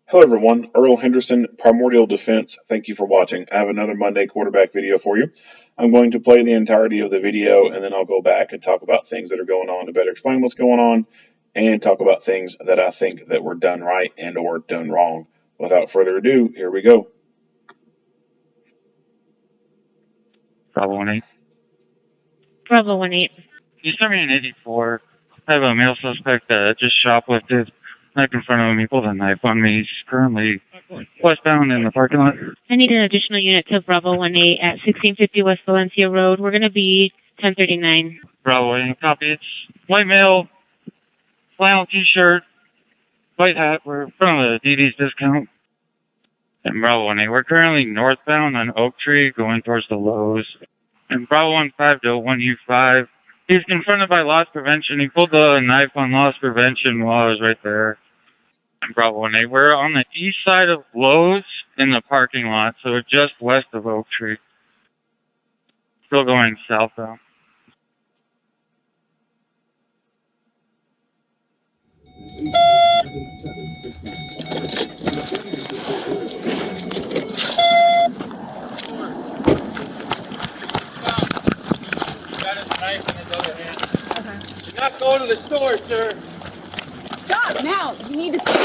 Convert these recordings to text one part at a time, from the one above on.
Hello everyone, Earl Henderson, Primordial Defense. Thank you for watching. I have another Monday quarterback video for you. I'm going to play the entirety of the video and then I'll go back and talk about things that are going on to better explain what's going on and talk about things that I think that were done right and or done wrong. Without further ado, here we go. Bravo 1-8. Bravo 1-8. You sent me an 84. I have a male suspect that just shoplifted right in front of me, pulled a knife on me. He's currently westbound in the parking lot. I need an additional unit to Bravo 1-8 at 1650 West Valencia Road. We're going to be 1039. Bravo 1-8, copy. It's white male, flannel t-shirt, white hat. We're in front of the DD's discount. And Bravo 1-8, we're currently northbound on Oak Tree going towards the Lowe's. And Bravo 1-5 to 1U5. He's confronted by loss prevention. He pulled a knife on loss prevention while I was right there. And Bravo 1-8, we're on the east side of Lowe's in the parking lot, so we're just west of Oak Tree. Still going southbound. Knife in his other hand. Okay. Do not go to the store, sir. Stop now. You need to stop.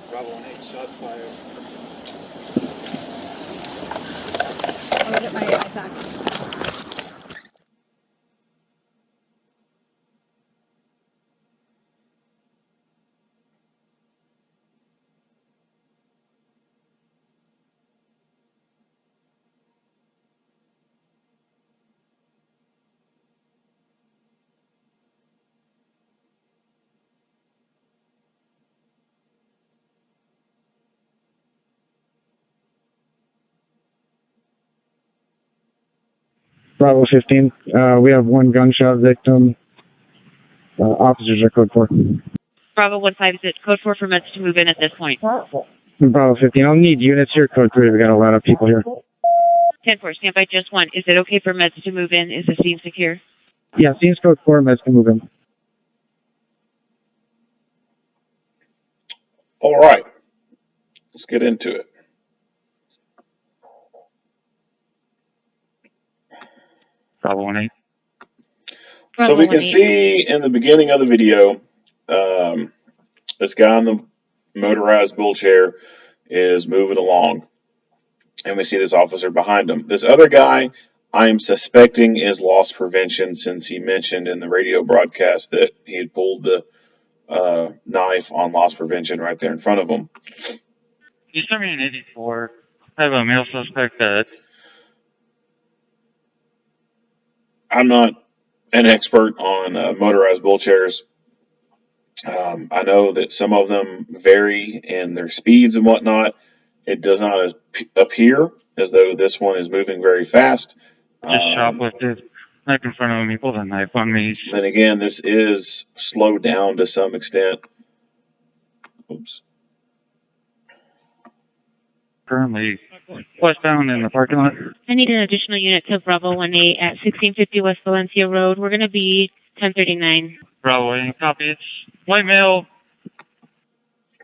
Bravo 1-8, shots fired. I'm gonna get my iPad. Bravo 15. We have one gunshot victim. Officers are code 4. Bravo 1-5 is code 4 for meds to move in at this point. Bravo 15. I'll need units here. Code 3. We got a lot of people here. 10-4, stand by just one. Is it okay for meds to move in? Is the scene secure? Yeah, scene's code 4. Meds can move in. All right, let's get into it. Bravo 1-8. So Bravo we can 1-8. see in the beginning of the video, this guy in the motorized wheelchair is moving along. And we see this officer behind him. This other guy, I'm suspecting, is loss prevention, since he mentioned in the radio broadcast that he had pulled the knife on loss prevention right there in front of him. You sent me an 84. I have a male suspect that... I'm not an expert on motorized wheelchairs. I know that some of them vary in their speeds and whatnot. It does not appear as though this one is moving very fast. Just shoplifted right in front of me, pulled a knife on me. Then again, this is slowed down to some extent. Oops. Currently westbound in the parking lot. I need an additional unit to Bravo 1-8 at 1650 West Valencia Road. We're going to be 1039. Bravo 1-8, copy. It's white male.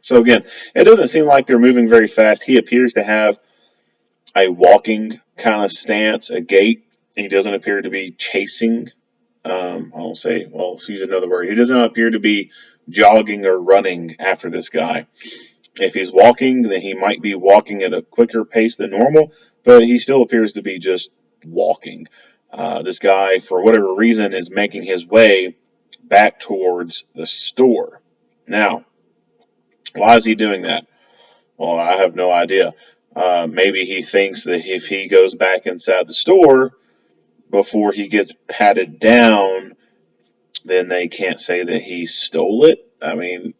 So again, it doesn't seem like they're moving very fast. He appears to have a walking kind of stance, a gait. He doesn't appear to be chasing. I'll say, well, let's use another word. He doesn't appear to be jogging or running after this guy. If he's walking, then he might be walking at a quicker pace than normal, but he still appears to be just walking. This guy, for whatever reason, is making his way back towards the store. Now, why is he doing that? Well, I have no idea. Maybe he thinks that if he goes back inside the store before he gets patted down, then they can't say that he stole it. I mean,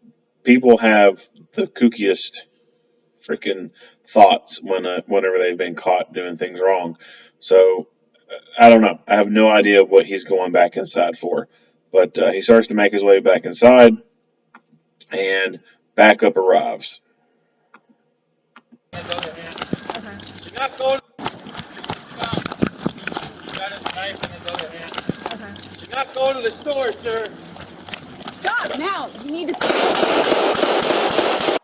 people have the kookiest freaking thoughts whenever they've been caught doing things wrong. So, I don't know. I have no idea what he's going back inside for. But he starts to make his way back inside, and backup arrives. Okay. Do not go to... He got his knife in his other hand. Okay. Do Not going to the store, sir. Stop now. You need to stop.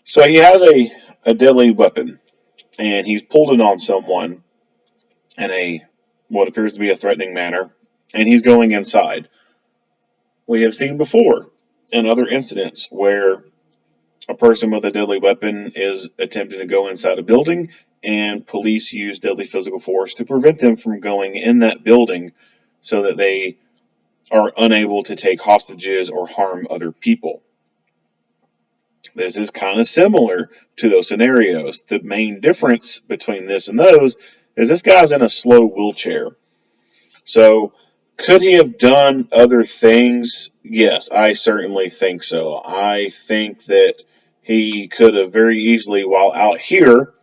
So he has a deadly weapon, and he's pulled it on someone in a what appears to be a threatening manner, and he's going inside. We have seen before in other incidents where a person with a deadly weapon is attempting to go inside a building, and police use deadly physical force to prevent them from going in that building so that they are unable to take hostages or harm other people. This is kind of similar to those scenarios. The main difference between this and those is this guy's in a slow wheelchair. So, could he have done other things? Yes, I certainly think so. I think that he could have very easily, while out here,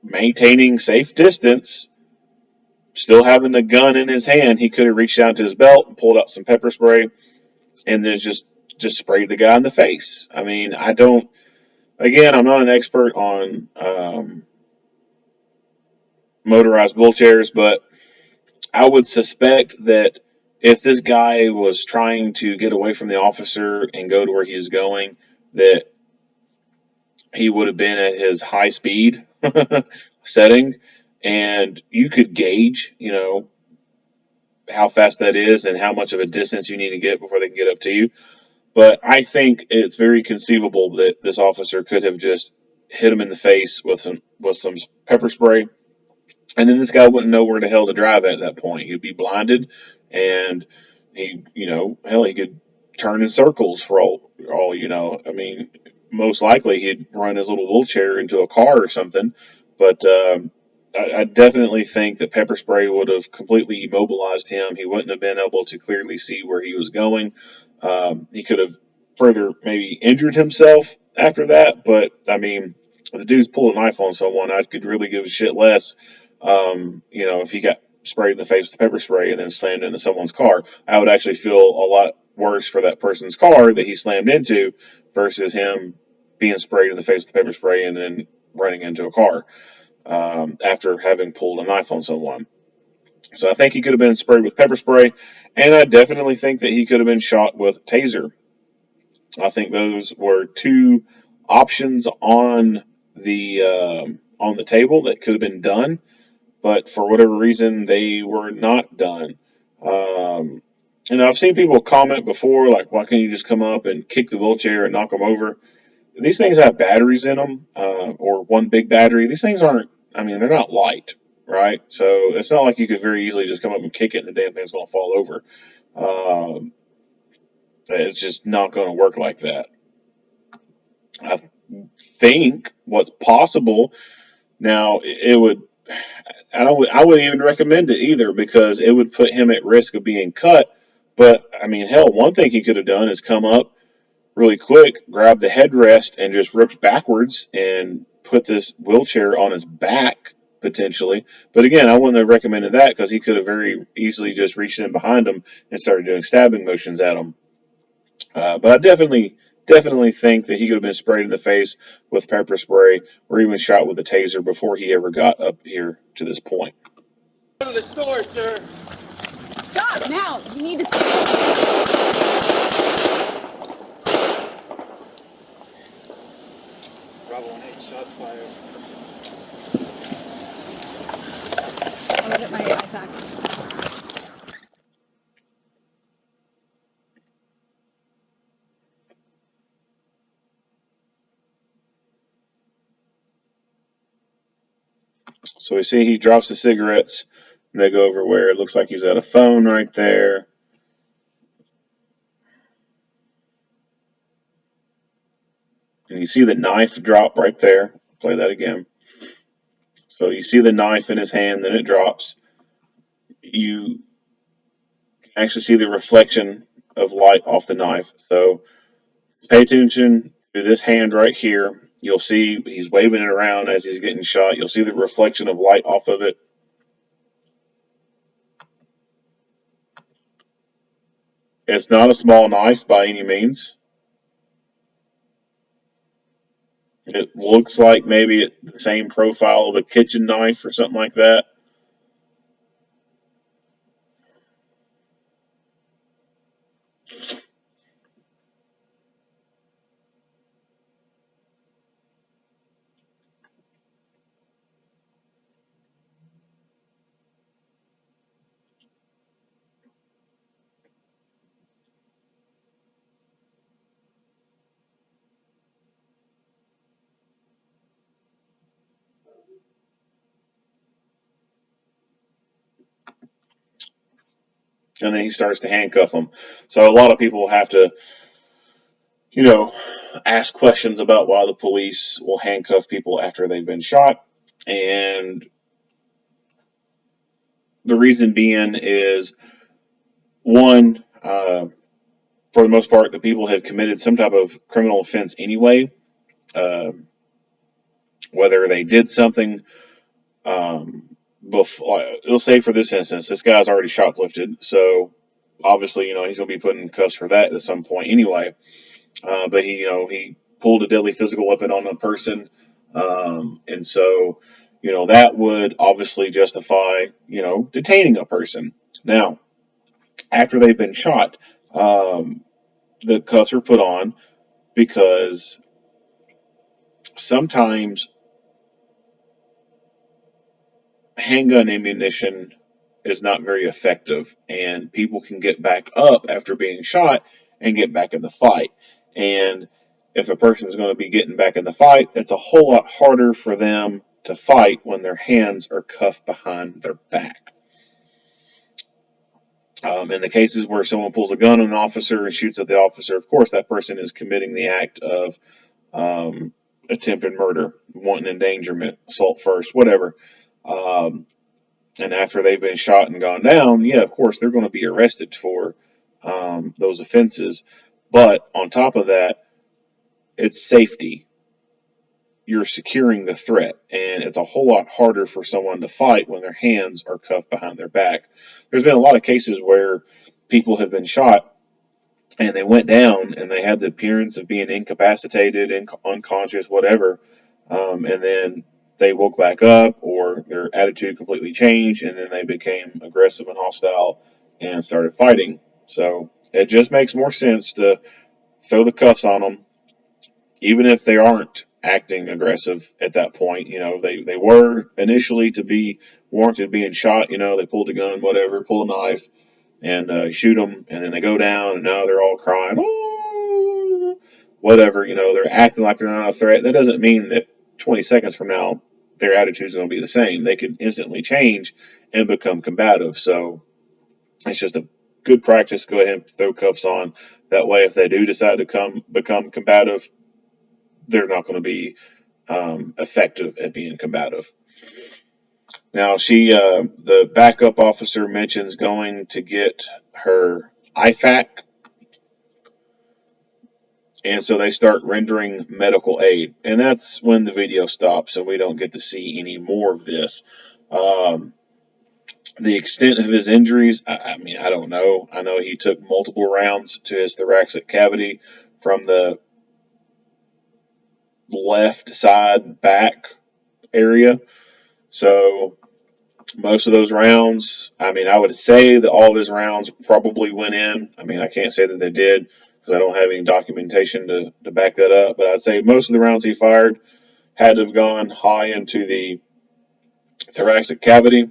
maintaining safe distance, still having the gun in his hand, he could have reached down to his belt and pulled out some pepper spray and then just sprayed the guy in the face. I mean, I don't. Again, I'm not an expert on motorized wheelchairs, but I would suspect that if this guy was trying to get away from the officer and go to where he was going, that he would have been at his high speed setting, and you could gauge, how fast that is and how much of a distance you need to get before they can get up to you. But I think it's very conceivable that this officer could have just hit him in the face with some pepper spray, and then this guy wouldn't know where the hell to drive at that point. He'd be blinded, and hell, he could turn in circles for all you know. I mean, most likely he'd run his little wheelchair into a car or something. But I definitely think that pepper spray would have completely immobilized him. He wouldn't have been able to clearly see where he was going. He could have further maybe injured himself after that. But I mean, if the dude's pulled a knife on someone, I could really give a shit less. If he got sprayed in the face with pepper spray and then slammed into someone's car, I would actually feel a lot worse for that person's car that he slammed into versus him being sprayed in the face with pepper spray and then running into a car after having pulled a knife on someone. So I think he could have been sprayed with pepper spray, and I definitely think that he could have been shot with a taser. I think those were two options on the table that could have been done, but for whatever reason, they were not done. Um, I've seen people comment before, like, why can't you just come up and kick the wheelchair and knock them over? These things have batteries in them, or one big battery. These things aren't, I mean, they're not light, right? So it's not like you could very easily just come up and kick it and the damn thing's going to fall over. Um, it's just not going to work like that. I think what's possible now, it would I wouldn't even recommend it either because it would put him at risk of being cut. But I mean, hell, one thing he could have done is come up really quick, grab the headrest, and just ripped backwards and put this wheelchair on his back potentially. But again, I wouldn't have recommended that because he could have very easily just reached in behind him and started doing stabbing motions at him. But I definitely think that he could have been sprayed in the face with pepper spray or even shot with a taser before he ever got up here to this point. Go to the store, sir. Stop now. You need to stop. Bravo 1-8, shots fired. I'm gonna get my iPad. So we see he drops the cigarettes and they go over where it looks like he's got a phone right there. And you see the knife drop right there. Play that again. So you see the knife in his hand, then it drops. You actually see the reflection of light off the knife. So pay attention to this hand right here. You'll see he's waving it around as he's getting shot. You'll see the reflection of light off of it. It's not a small knife by any means. It looks like maybe the same profile of a kitchen knife or something like that. and then he starts to handcuff them. So a lot of people have to, you know, ask questions about why the police will handcuff people after they've been shot. And the reason being is one, for the most part, the people have committed some type of criminal offense anyway, uh, whether they did something. Before, let's say for this instance, this guy's already shoplifted, so obviously, he's going to be put in cuffs for that at some point anyway. But he pulled a deadly physical weapon on a person, and so that would obviously justify detaining a person. Now, after they've been shot, the cuffs are put on because sometimes handgun ammunition is not very effective, and people can get back up after being shot and get back in the fight. And if a person's going to be getting back in the fight, it's a whole lot harder for them to fight when their hands are cuffed behind their back. In the cases where someone pulls a gun on an officer and shoots at the officer, of course, that person is committing the act of attempted murder, wanton endangerment, assault first, whatever. Um, and after they've been shot and gone down, yeah, of course, they're going to be arrested for those offenses. But on top of that, it's safety. You're securing the threat, and it's a whole lot harder for someone to fight when their hands are cuffed behind their back. There's been a lot of cases where people have been shot and they went down and they had the appearance of being incapacitated, unconscious, whatever, and then they woke back up or their attitude completely changed and then they became aggressive and hostile and started fighting. So it just makes more sense to throw the cuffs on them, even if they aren't acting aggressive at that point. They were initially to be warranted being shot. They pulled a gun, whatever, pulled a knife, and shoot them, and then they go down, and now they're all crying, oh, whatever. They're acting like they're not a threat. That doesn't mean that 20 seconds from now their attitude is going to be the same. They could instantly change and become combative. So it's just a good practice. Go ahead and throw cuffs on. That way, if they do decide to become combative, they're not going to be effective at being combative. Now, the backup officer mentions going to get her IFAC, and so they start rendering medical aid. And that's when the video stops, and we don't get to see any more of this. The extent of his injuries, I mean, I don't know. I know he took multiple rounds to his thoracic cavity from the left side back area. So most of those rounds, I mean, I would say that all of his rounds probably went in. I mean, I can't say that they did because I don't have any documentation to back that up. But I'd say most of the rounds he fired had to have gone high into the thoracic cavity.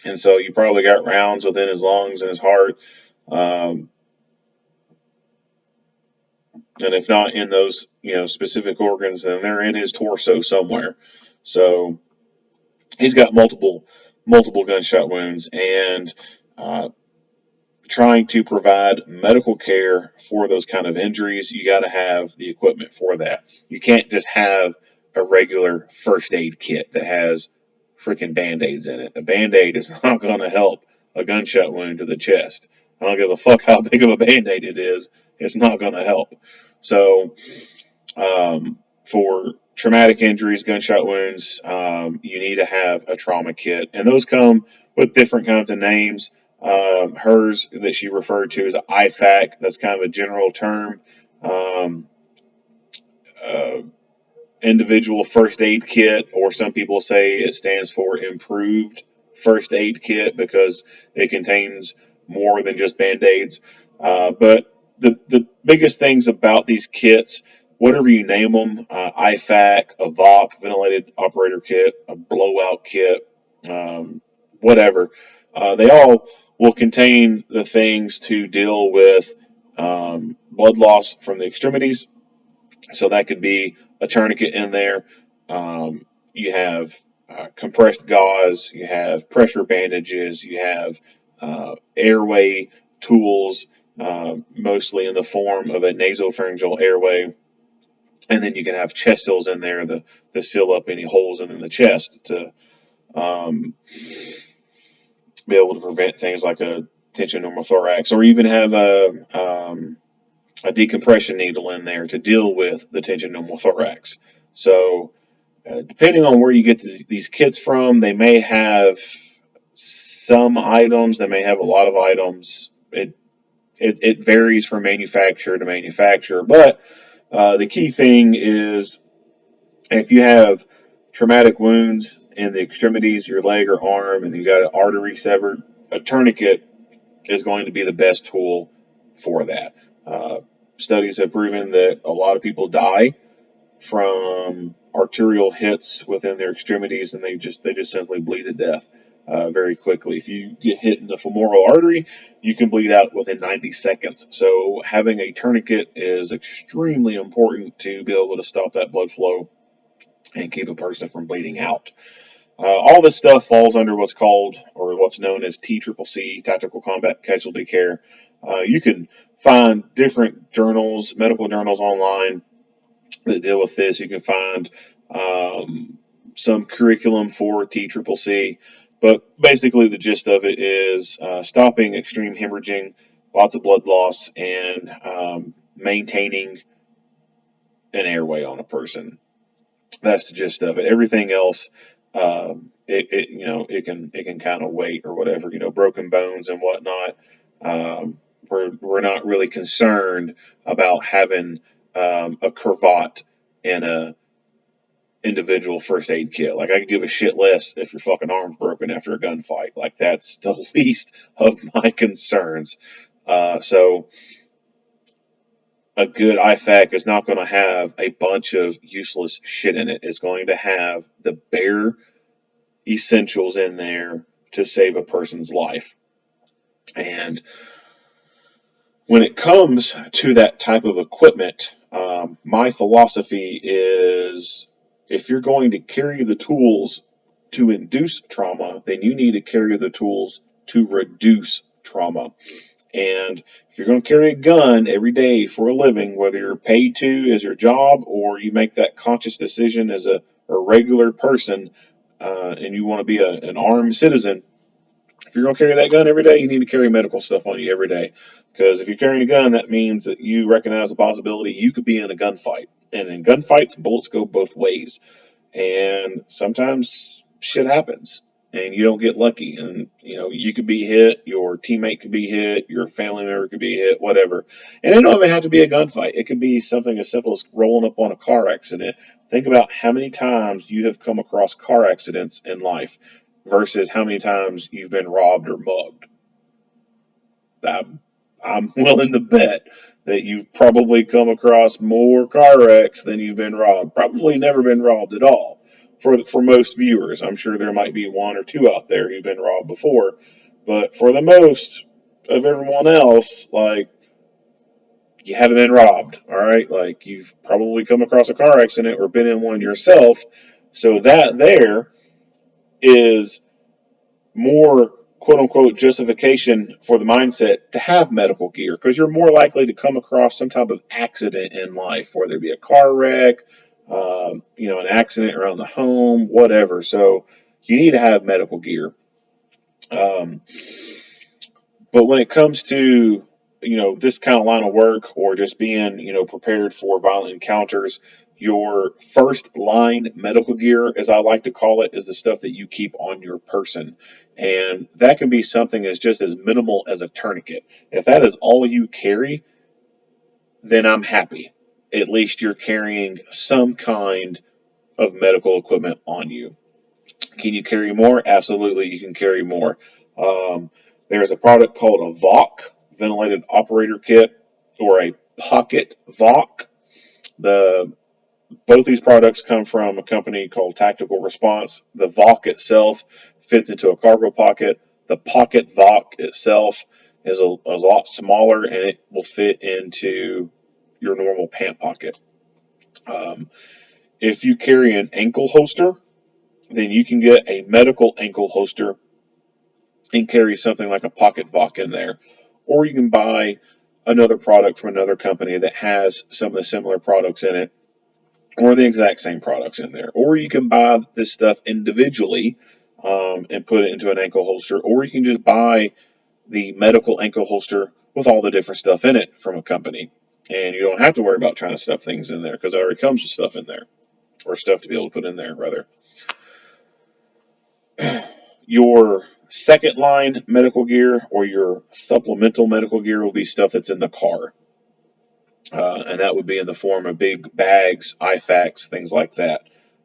And so you probably got rounds within his lungs and his heart. Um, and if not in those, specific organs, then they're in his torso somewhere. So he's got multiple gunshot wounds, and uh, trying to provide medical care for those kind of injuries, you got to have the equipment for that. You can't just have a regular first aid kit that has freaking band-aids in it. A band-aid is not going to help a gunshot wound to the chest. I don't give a fuck how big of a band-aid it is. It's not going to help. So, for traumatic injuries, gunshot wounds, you need to have a trauma kit. And those come with different kinds of names. Hers that she referred to as an IFAC. That's kind of a general term. Um, uh, Individual first aid kit, or some people say it stands for improved first aid kit because it contains more than just band-aids. But the biggest things about these kits, whatever you name them, IFAC, a VOC, ventilated operator kit, a blowout kit, whatever, they all will contain the things to deal with blood loss from the extremities. So that could be a tourniquet in there. You have compressed gauze, you have pressure bandages, you have airway tools, mostly in the form of a nasopharyngeal airway. And then you can have chest seals in there to seal up any holes in the chest to um, be able to prevent things like a tension pneumothorax, or even have a decompression needle in there to deal with the tension pneumothorax. So, depending on where you get these kits from, they may have some items, they may have a lot of items. It varies from manufacturer to manufacturer, but the key thing is if you have traumatic wounds in the extremities, your leg or arm, and you got an artery severed, a tourniquet is going to be the best tool for that. Uh, Studies have proven that a lot of people die from arterial hits within their extremities, and they just simply bleed to death very quickly. If you get hit in the femoral artery, you can bleed out within 90 seconds. So having a tourniquet is extremely important to be able to stop that blood flow and keep a person from bleeding out. All this stuff falls under what's called or what's known as TCCC, Tactical Combat Casualty Care. You can find different journals, medical journals online that deal with this. You can find some curriculum for TCCC, but basically the gist of it is stopping extreme hemorrhaging, lots of blood loss, and maintaining an airway on a person. That's the gist of it. Everything else, it can kind of wait or whatever. Broken bones and whatnot. We're not really concerned about having a cravat in a individual first aid kit. Like I could give a shit less if your fucking arm's broken after a gunfight. Like that's the least of my concerns. So a good IFAC is not going to have a bunch of useless shit in it. It's going to have the bare essentials in there to save a person's life. And when it comes to that type of equipment, my philosophy is if you're going to carry the tools to induce trauma, then you need to carry the tools to reduce trauma. And if you're going to carry a gun every day for a living, whether you're paid to as your job or you make that conscious decision as a regular person and you want to be an armed citizen, if you're going to carry that gun every day, you need to carry medical stuff on you every day. Because if you're carrying a gun, that means that you recognize the possibility you could be in a gunfight. And in gunfights, bullets go both ways. And sometimes shit happens and you don't get lucky. And, you could be hit, your teammate could be hit, your family member could be hit, whatever. And it don't even have to be a gunfight. It could be something as simple as rolling up on a car accident. Think about how many times you have come across car accidents in life versus how many times you've been robbed or mugged. I'm willing to bet that you've probably come across more car wrecks than you've been robbed. Probably never been robbed at all. For most viewers, I'm sure there might be one or two out there who've been robbed before, but for the most of everyone else, like you haven't been robbed. All right, like you've probably come across a car accident or been in one yourself. So that there is more quote unquote justification for the mindset to have medical gear because you're more likely to come across some type of accident in life, whether it be a car wreck, an accident around the home, whatever. So you need to have medical gear. Um, but when it comes to this kind of line of work or just being prepared for violent encounters, your first line medical gear, as I like to call it, is the stuff that you keep on your person. And that can be something as just as minimal as a tourniquet. If that is all you carry, then I'm happy. At least you're carrying some kind of medical equipment on you. Can you carry more? Absolutely, you can carry more. There's a product called a VOC, ventilated operator kit, or a pocket VOC. The Both these products come from a company called Tactical Response. The VOC itself fits into a cargo pocket. The pocket VOC itself is a lot smaller and it will fit into your normal pant pocket. Um, if you carry an ankle holster, then you can get a medical ankle holster and carry something like a pocket VOC in there. Or you can buy another product from another company that has some of the similar products in it, or the exact same products in there. Or you can buy this stuff individually and put it into an ankle holster, or you can just buy the medical ankle holster with all the different stuff in it from a company. And you don't have to worry about trying to stuff things in there because it already comes with stuff in there, or stuff to be able to put in there, rather. Your second line medical gear or your supplemental medical gear will be stuff that's in the car. And that would be in the form of big bags, IFAKs, things like that.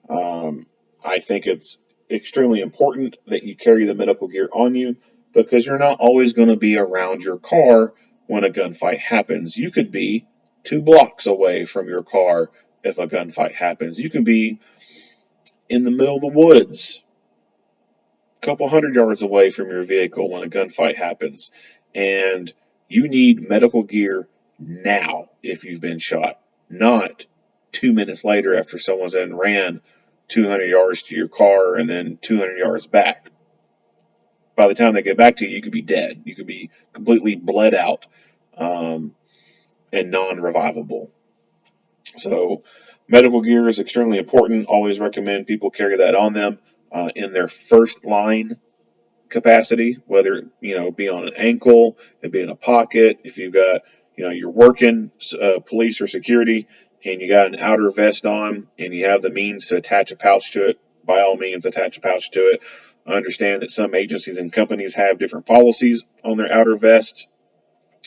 I think it's extremely important that you carry the medical gear on you because you're not always going to be around your car when a gunfight happens. You could be 2 blocks away from your car if a gunfight happens. You could be in the middle of the woods, a couple 100 yards away from your vehicle when a gunfight happens. And you need medical gear now if you've been shot, not 2 minutes later after someone's then ran 200 yards to your car and then 200 yards back. By the time they get back to you, you could be dead. You could be completely bled out and non-revivable. So medical gear is extremely important. Always recommend people carry that on them in their first line capacity, whether it be on an ankle, it be in a pocket. If you've got, you're working police or security, and you got an outer vest on, and you have the means to attach a pouch to it, by all means, attach a pouch to it. I understand that some agencies and companies have different policies on their outer vests,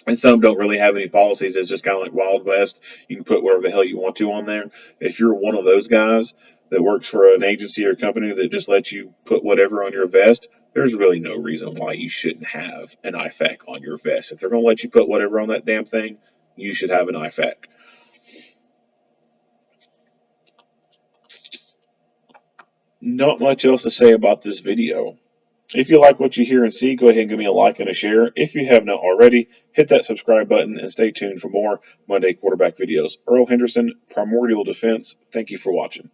and some don't really have any policies. It's just kind of like Wild West. You can put whatever the hell you want to on there. If you're one of those guys that works for an agency or company that just lets you put whatever on your vest, there's really no reason why you shouldn't have an IFAK on your vest. If they're going to let you put whatever on that damn thing, you should have an IFAK. Not much else to say about this video. If you like what you hear and see, go ahead and give me a like and a share. If you have not already, hit that subscribe button and stay tuned for more Monday quarterback videos. Earl Henderson, Primordial Defense, thank you for watching.